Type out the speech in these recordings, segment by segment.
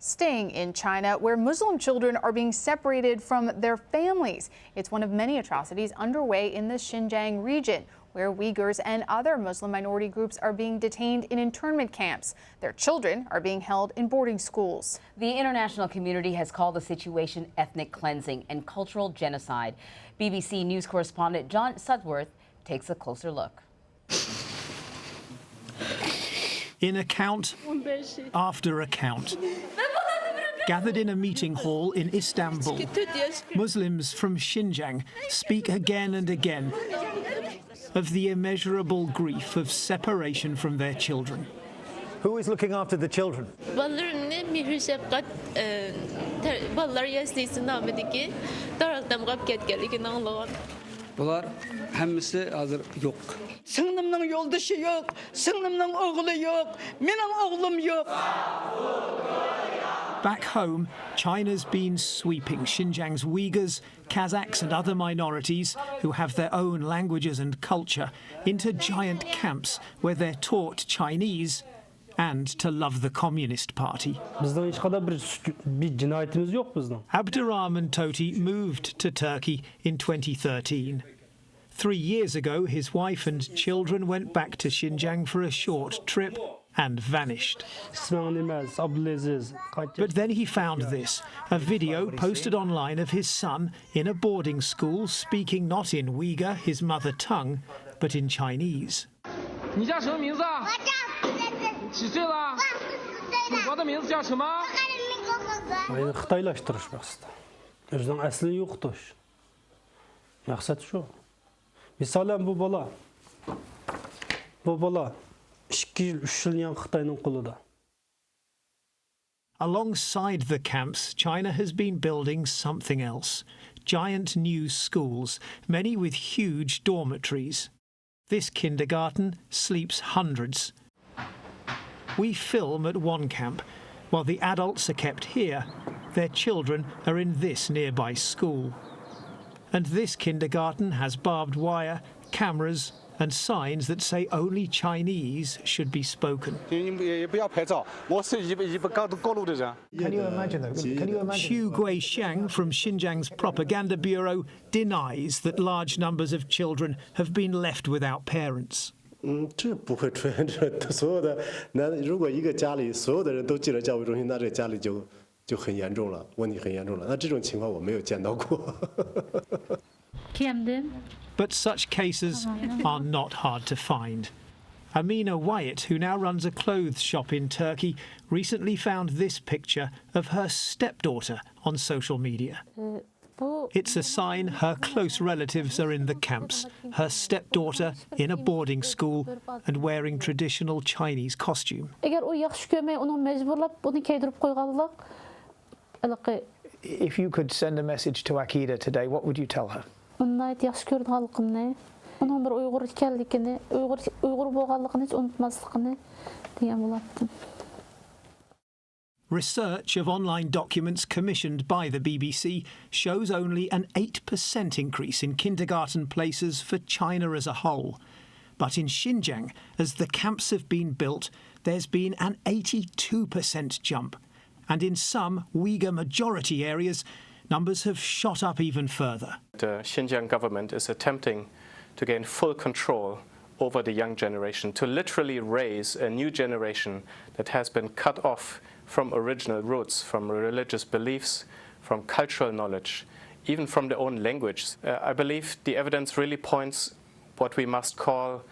Staying in China, where Muslim children are being separated from their families. It's one of many atrocities underway in the Xinjiang region, where Uyghurs and other Muslim minority groups are being detained in internment camps. Their children are being held in boarding schools. The international community has called the situation ethnic cleansing and cultural genocide. BBC News correspondent John Sudworth takes a closer look. In account after account, gathered in a meeting hall in Istanbul, Muslims from Xinjiang speak again and again of the immeasurable grief of separation from their children. Who is looking after the children? Bunlar hemmisi hazır yok. Singlimning yoldaşı yok, singlimning o'g'li yok, mening o'g'lim yok. Back home, China's been sweeping Xinjiang's Uyghurs, Kazakhs and other minorities who have their own languages and culture into giant camps where they're taught Chinese and to love the Communist Party. Abdurrahman Toti moved to Turkey in 2013. 3 years ago, his wife and children went back to Xinjiang for a short trip and vanished. But then he found this, a video posted online of his son in a boarding school speaking not in Uyghur, his mother tongue, but in Chinese. Misalan bu bala 2 yıl 3 yıl yan Xitayning qulida. Alongside the camps, China has been building something else. Giant new schools, many with huge dormitories. This kindergarten sleeps hundreds. We film at one camp. While the adults are kept here, their children are in this nearby school. And this kindergarten has barbed wire, cameras and signs that say only Chinese should be spoken. Can you imagine that? Can you imagine? Xu Guixiang from Xinjiang's propaganda bureau denies that large numbers of children have been left without parents. 这不会出现这所有的那如果一个家里所有的人都进了教育中心，那这家里就很严重了，问题很严重了。那这种情况我没有见到过。But such cases are not hard to find. Amina Wyatt, who now runs a clothes shop in Turkey, recently found this picture of her stepdaughter on social media. It's a sign her close relatives are in the camps, her stepdaughter in a boarding school and wearing traditional Chinese costume. If you could send a message to Akida today, what would you tell her? Research of online documents commissioned by the BBC shows only an 8% increase in kindergarten places for China as a whole. But in Xinjiang, as the camps have been built, there's been an 82% jump. And in some Uyghur majority areas, numbers have shot up even further. The Xinjiang government is attempting to gain full control over the young generation, to literally raise a new generation that has been cut off from original roots, from religious beliefs, from cultural knowledge, even from their own language. I believe the evidence really points what we must call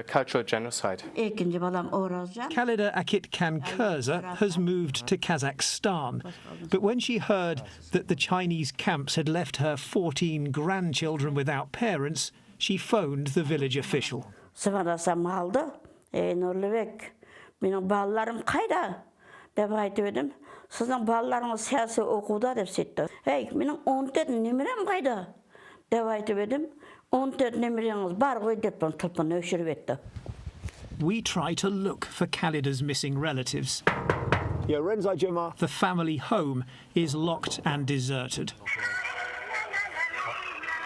cultural genocide. Khalida Akitkan Kurza has moved to Kazakhstan, but when she heard that the Chinese camps had left her 14 grandchildren without parents, she phoned the village official. Deb aytып edim. Sizning balalaringiz siyasi o'quvda deb setdi. Hey, mening 14 nemirem qayda? Deb aytıb edim. 14 nemireniz bar qo'y deb tilpini o'chirib etdi. We try to look for Khalida's missing relatives. The family home is locked and deserted.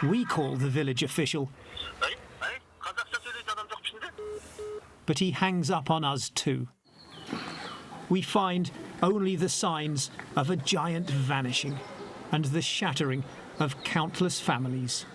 We call the village official, but he hangs up on us too. we find only the signs of a giant vanishing and the shattering of countless families.